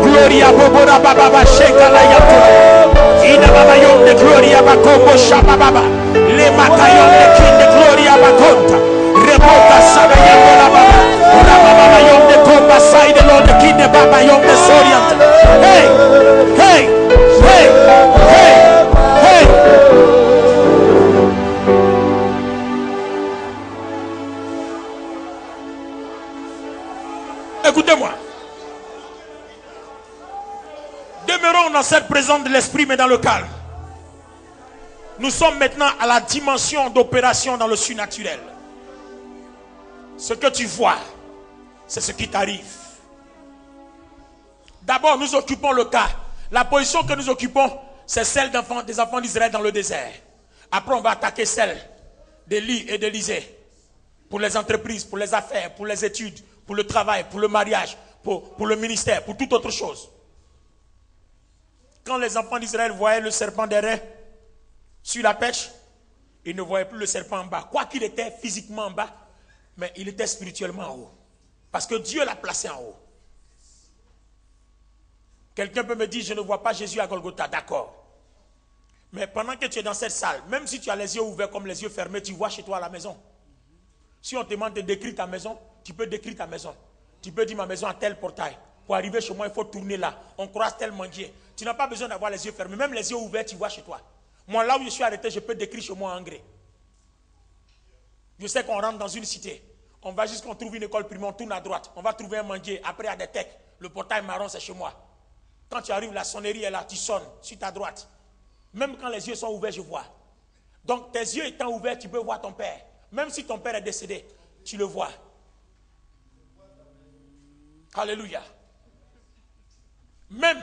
Gloria, Bobora Baba, Sheka la Yato. In the Mamayon, the gloria, Bakombo Shababa. Le Matayon, the king, the gloria, Bakonta. Rebota Sanayabola Baba. Ramama Yom de Komba Side, Lord, the king, the Baba Yom de Soriant. Hey, hey, hey, hey, hey. Écoutez-moi. Demeurons dans cette présence de l'esprit, mais dans le calme. Nous sommes maintenant à la dimension d'opération dans le surnaturel. Ce que tu vois, c'est ce qui t'arrive. D'abord, nous occupons le cas. La position que nous occupons, c'est celle des enfants d'Israël dans le désert. Après, on va attaquer celle d'Élie et d'Élisée. Pour les entreprises, pour les affaires, pour les études, pour le travail, pour le mariage, pour le ministère, pour toute autre chose. Quand les enfants d'Israël voyaient le serpent d'airain sur la perche, ils ne voyaient plus le serpent en bas. Quoi qu'il était physiquement en bas, mais il était spirituellement en haut. Parce que Dieu l'a placé en haut. Quelqu'un peut me dire, je ne vois pas Jésus à Golgotha. D'accord. Mais pendant que tu es dans cette salle, même si tu as les yeux ouverts comme les yeux fermés, tu vois chez toi à la maison. Si on te demande de décrire ta maison, tu peux décrire ta maison. Tu peux dire ma maison a tel portail. Pour arriver chez moi, il faut tourner là. On croise tel manguier. Tu n'as pas besoin d'avoir les yeux fermés. Même les yeux ouverts, tu vois chez toi. Moi, là où je suis arrêté, je peux décrire chez moi en gré. Je sais qu'on rentre dans une cité. On va jusqu'on trouve une école primaire, on tourne à droite. On va trouver un manguier. Après, il y a des tecs. Le portail marron, c'est chez moi. Quand tu arrives, la sonnerie est là. Tu sonnes sur ta droite. Même quand les yeux sont ouverts, je vois. Donc, tes yeux étant ouverts, tu peux voir ton père. Même si ton père est décédé, tu le vois. Alléluia. Même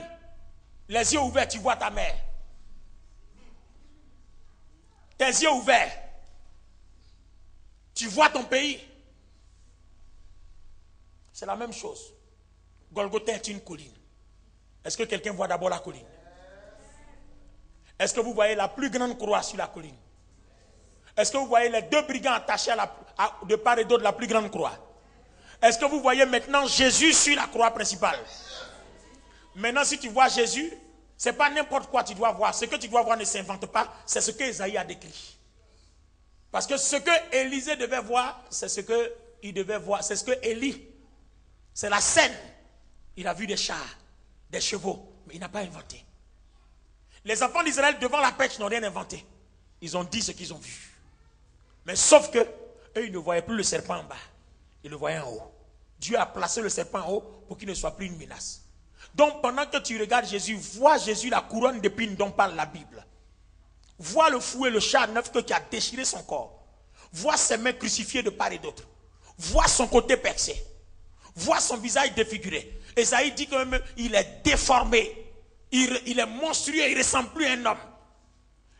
les yeux ouverts, tu vois ta mère. Tes yeux ouverts, tu vois ton pays. C'est la même chose. Golgotha est une colline. Est-ce que quelqu'un voit d'abord la colline? Est-ce que vous voyez la plus grande croix sur la colline? Est-ce que vous voyez les deux brigands attachés de part et d'autre de la plus grande croix? Est-ce que vous voyez maintenant Jésus sur la croix principale? Maintenant, si tu vois Jésus, ce n'est pas n'importe quoi tu dois voir. Ce que tu dois voir ne s'invente pas. C'est ce que Isaïe a décrit. Parce que ce que Élisée devait voir, c'est ce qu'il devait voir. C'est ce que Élie, c'est la scène. Il a vu des chars, des chevaux, mais il n'a pas inventé. Les enfants d'Israël devant la perche n'ont rien inventé. Ils ont dit ce qu'ils ont vu. Mais sauf que eux, ils ne voyaient plus le serpent en bas. Ils le voyaient en haut. Dieu a placé le serpent en haut pour qu'il ne soit plus une menace. Donc pendant que tu regardes Jésus, vois Jésus la couronne d'épines dont parle la Bible. Vois le fouet, le char neuf qui a déchiré son corps. Vois ses mains crucifiées de part et d'autre. Vois son côté percé. Vois son visage défiguré. Ésaïe dit que même il est déformé. Il est monstrueux, il ne ressemble plus à un homme.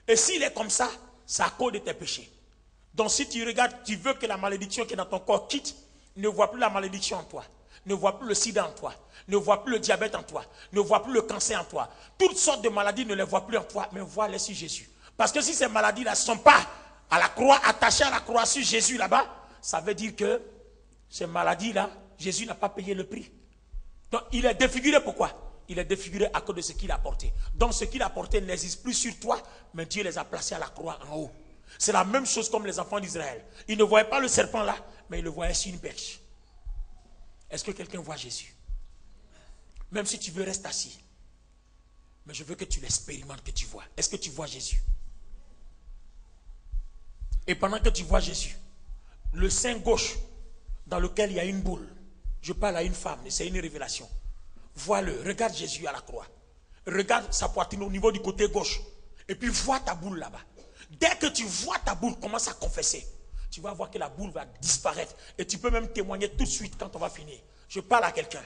Et s'il est comme ça, c'est à cause de tes péchés. Donc si tu regardes, tu veux que la malédiction qui est dans ton corps quitte, ne vois plus la malédiction en toi. Ne vois plus le sida en toi. Ne vois plus le diabète en toi. Ne vois plus le cancer en toi. Toutes sortes de maladies ne les vois plus en toi, mais vois-les sur Jésus. Parce que si ces maladies-là ne sont pas à la croix, attachées à la croix sur Jésus là-bas, ça veut dire que ces maladies-là, Jésus n'a pas payé le prix. Donc il est défiguré, pourquoi? Il est défiguré à cause de ce qu'il a porté. Donc ce qu'il a porté n'existe plus sur toi, mais Dieu les a placés à la croix en haut. C'est la même chose comme les enfants d'Israël. Ils ne voyaient pas le serpent là, mais ils le voyaient sur une perche. Est-ce que quelqu'un voit Jésus? Même si tu veux, rester assis. Mais je veux que tu l'expérimentes, que tu vois. Est-ce que tu vois Jésus? Et pendant que tu vois Jésus, le sein gauche dans lequel il y a une boule, je parle à une femme, c'est une révélation. Vois-le, regarde Jésus à la croix. Regarde sa poitrine au niveau du côté gauche. Et puis vois ta boule là-bas. Dès que tu vois ta boule, commence à confesser. Tu vas voir que la boule va disparaître. Et tu peux même témoigner tout de suite quand on va finir. Je parle à quelqu'un.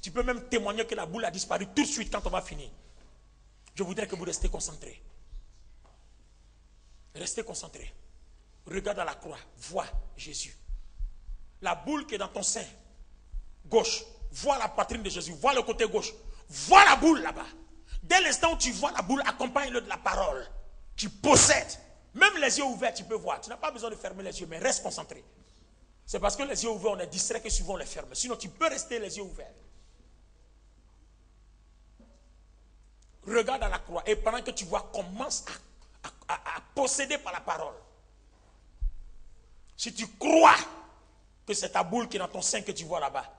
Tu peux même témoigner que la boule a disparu tout de suite quand on va finir. Je voudrais que vous restez concentrés. Restez concentrés. Regarde à la croix. Vois Jésus. La boule qui est dans ton sein gauche. Vois la poitrine de Jésus. Vois le côté gauche. Vois la boule là-bas. Dès l'instant où tu vois la boule, accompagne-le de la parole. Tu possèdes. Même les yeux ouverts, tu peux voir. Tu n'as pas besoin de fermer les yeux, mais reste concentré. C'est parce que les yeux ouverts, on est distrait que souvent on les ferme. Sinon, tu peux rester les yeux ouverts. Regarde à la croix. Et pendant que tu vois, commence à posséder par la parole. Si tu crois que c'est ta boule qui est dans ton sein que tu vois là-bas.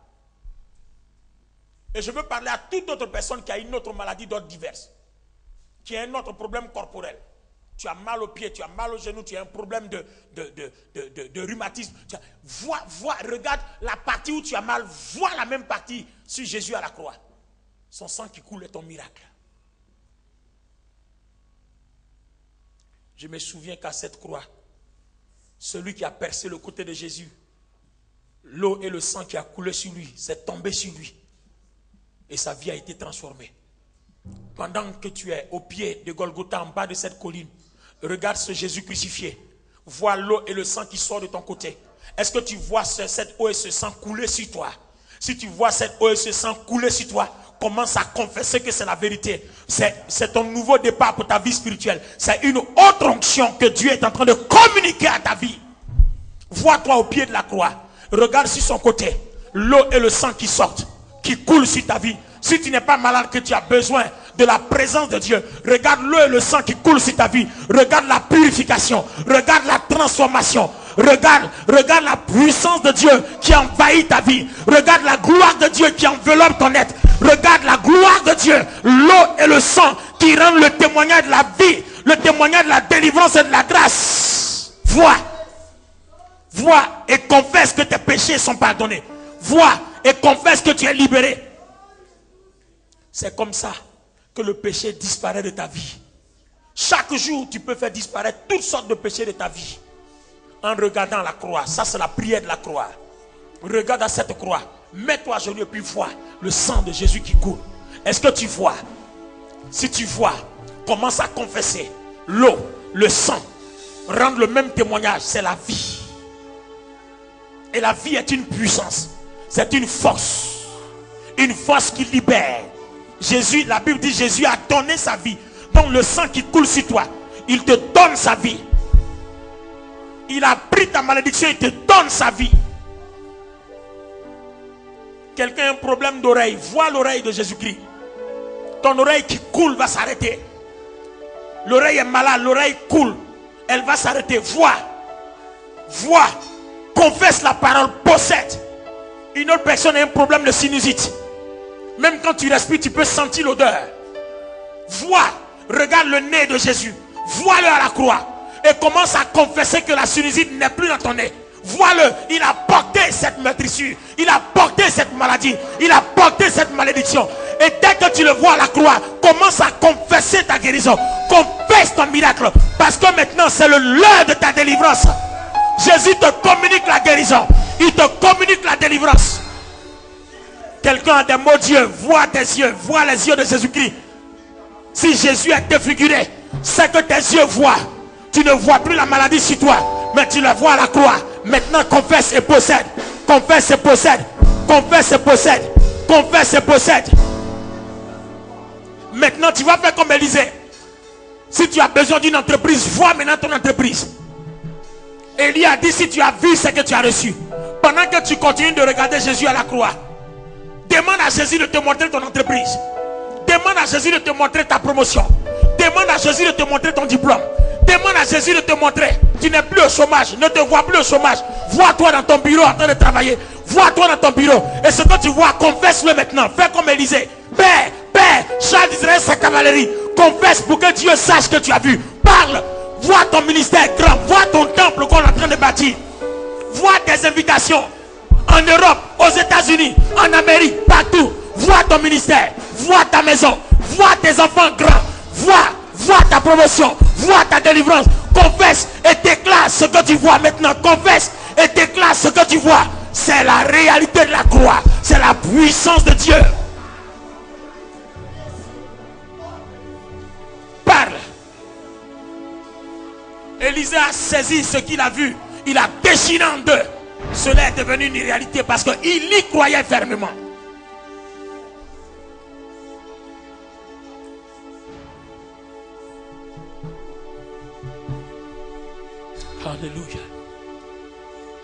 Et je veux parler à toute autre personne qui a une autre maladie d'autres diverses. Qui a un autre problème corporel. Tu as mal au pied, tu as mal au genou, tu as un problème de rhumatisme. Vois, regarde la partie où tu as mal, vois la même partie sur Jésus à la croix. Son sang qui coule est ton miracle. Je me souviens qu'à cette croix, celui qui a percé le côté de Jésus, l'eau et le sang qui a coulé sur lui, c'est tombé sur lui. Et sa vie a été transformée. Pendant que tu es au pied de Golgotha, en bas de cette colline, regarde ce Jésus crucifié. Vois l'eau et le sang qui sort de ton côté. Est-ce que tu vois cette eau et ce sang couler sur toi? Si tu vois cette eau et ce sang couler sur toi, commence à confesser que c'est la vérité. C'est ton nouveau départ pour ta vie spirituelle. C'est une autre onction que Dieu est en train de communiquer à ta vie. Vois-toi au pied de la croix. Regarde sur son côté. L'eau et le sang qui sortent, qui coulent sur ta vie. Si tu n'es pas malade, que tu as besoin de la présence de Dieu, regarde l'eau et le sang qui coulent sur ta vie. Regarde la purification. Regarde la transformation. Regarde la puissance de Dieu qui envahit ta vie. Regarde la gloire de Dieu qui enveloppe ton être. Regarde la gloire de Dieu, l'eau et le sang qui rendent le témoignage de la vie, le témoignage de la délivrance et de la grâce. Vois et confesse que tes péchés sont pardonnés. Vois et confesse que tu es libéré. C'est comme ça que le péché disparaît de ta vie. Chaque jour, tu peux faire disparaître toutes sortes de péchés de ta vie. En regardant la croix. Ça, c'est la prière de la croix. Regarde à cette croix. Mets-toi à genoux et puis vois le sang de Jésus qui coule. Est-ce que tu vois? Si tu vois, commence à confesser. L'eau, le sang, rendent le même témoignage. C'est la vie. Et la vie est une puissance. C'est une force. Une force qui libère. Jésus, la Bible dit, Jésus a donné sa vie. Donc le sang qui coule sur toi, il te donne sa vie. Il a pris ta malédiction, il te donne sa vie. Quelqu'un a un problème d'oreille, vois l'oreille de Jésus-Christ. Ton oreille qui coule va s'arrêter. L'oreille est malade, l'oreille coule. Elle va s'arrêter. Vois. Confesse la parole, possède. Une autre personne a un problème de sinusite. Même quand tu respires, tu peux sentir l'odeur. Vois, regarde le nez de Jésus. Vois-le à la croix. et commence à confesser que la sinusite n'est plus dans ton nez. Vois-le, il a porté cette meurtrissure, il a porté cette maladie, il a porté cette malédiction. Et dès que tu le vois à la croix, commence à confesser ta guérison, confesse ton miracle, parce que maintenant c'est l'heure de ta délivrance. Jésus te communique la guérison, il te communique la délivrance. Quelqu'un a des mots Dieu, vois tes yeux, vois les yeux de Jésus-Christ. Si Jésus est défiguré, c'est que tes yeux voient. Tu ne vois plus la maladie sur toi, mais tu la vois à la croix. Maintenant confesse et possède. Confesse et possède. Confesse et possède. Confesse et possède. Maintenant tu vas faire comme Élisée. Si tu as besoin d'une entreprise, vois maintenant ton entreprise. Élie a dit, si tu as vu ce que tu as reçu, pendant que tu continues de regarder Jésus à la croix, demande à Jésus de te montrer ton entreprise. Demande à Jésus de te montrer ta promotion. Demande à Jésus de te montrer ton diplôme. Demande à Jésus de te montrer. Tu n'es plus au chômage. Ne te vois plus au chômage. Vois-toi dans ton bureau en train de travailler. Vois-toi dans ton bureau. Et ce que tu vois, confesse-le maintenant. Fais comme Élisée. Père, Père, char d'Israël, sa cavalerie. Confesse pour que Dieu sache que tu as vu. Parle. Vois ton ministère grand. Vois ton temple qu'on est en train de bâtir. Vois tes invitations. En Europe, aux États-Unis, en Amérique, partout. Vois ton ministère. Vois ta maison. Vois tes enfants grands. Vois ta promotion. Vois ta délivrance. Confesse et déclare ce que tu vois maintenant. Confesse et déclare ce que tu vois. C'est la réalité de la croix. C'est la puissance de Dieu. Parle. Élisée a saisi ce qu'il a vu. Il a déchiré en deux. Cela est devenu une réalité parce qu'il y croyait fermement. Alléluia.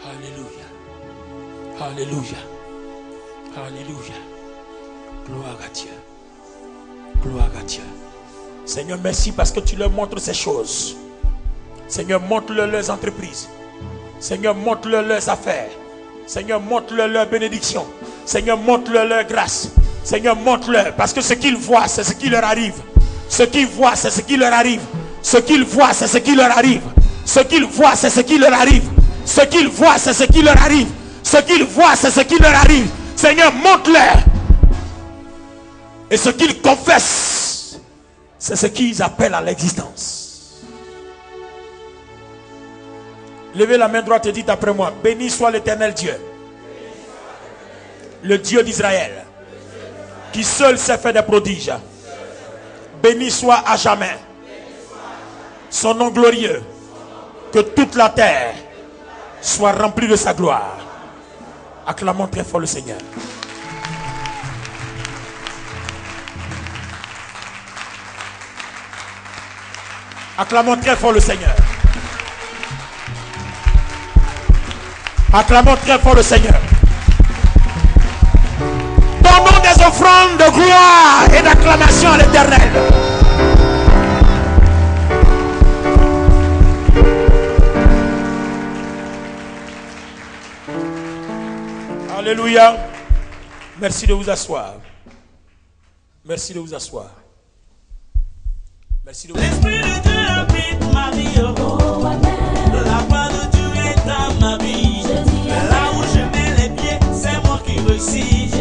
Alléluia. Alléluia. Alléluia. Gloire à Dieu. Gloire à Dieu. Seigneur, merci parce que tu leur montres ces choses. Seigneur, montre-leur leurs entreprises. Seigneur, montre-leur leurs affaires. Seigneur, montre-leur leur bénédiction. Seigneur, montre-leur leur grâce. Seigneur, montre-leur. Parce que ce qu'ils voient, c'est ce qui leur arrive. Ce qu'ils voient, c'est ce qui leur arrive. Ce qu'ils voient, c'est ce qui leur arrive. Ce qu'ils voient, c'est ce qui leur arrive. Ce qu'ils voient, c'est ce qui leur arrive. Ce qu'ils voient, c'est ce qui leur arrive. Seigneur, montre-leur. Et ce qu'ils confessent, c'est ce qu'ils appellent à l'existence. Levez la main droite et dites après moi: béni soit l'Éternel Dieu, le Dieu d'Israël, qui seul s'est fait des prodiges. Béni soit à jamais son nom glorieux. Que toute la terre soit remplie de sa gloire. Acclamons très fort le Seigneur. Acclamons très fort le Seigneur. Acclamons très fort le Seigneur. Donnons des offrandes de gloire et d'acclamation à l'Éternel. Alléluia. Merci de vous asseoir. Merci de vous asseoir. Merci de vous asseoir. L'Esprit de Dieu habite ma vie. La voix de Dieu est dans ma vie. Là où je mets les pieds, c'est moi qui réussis.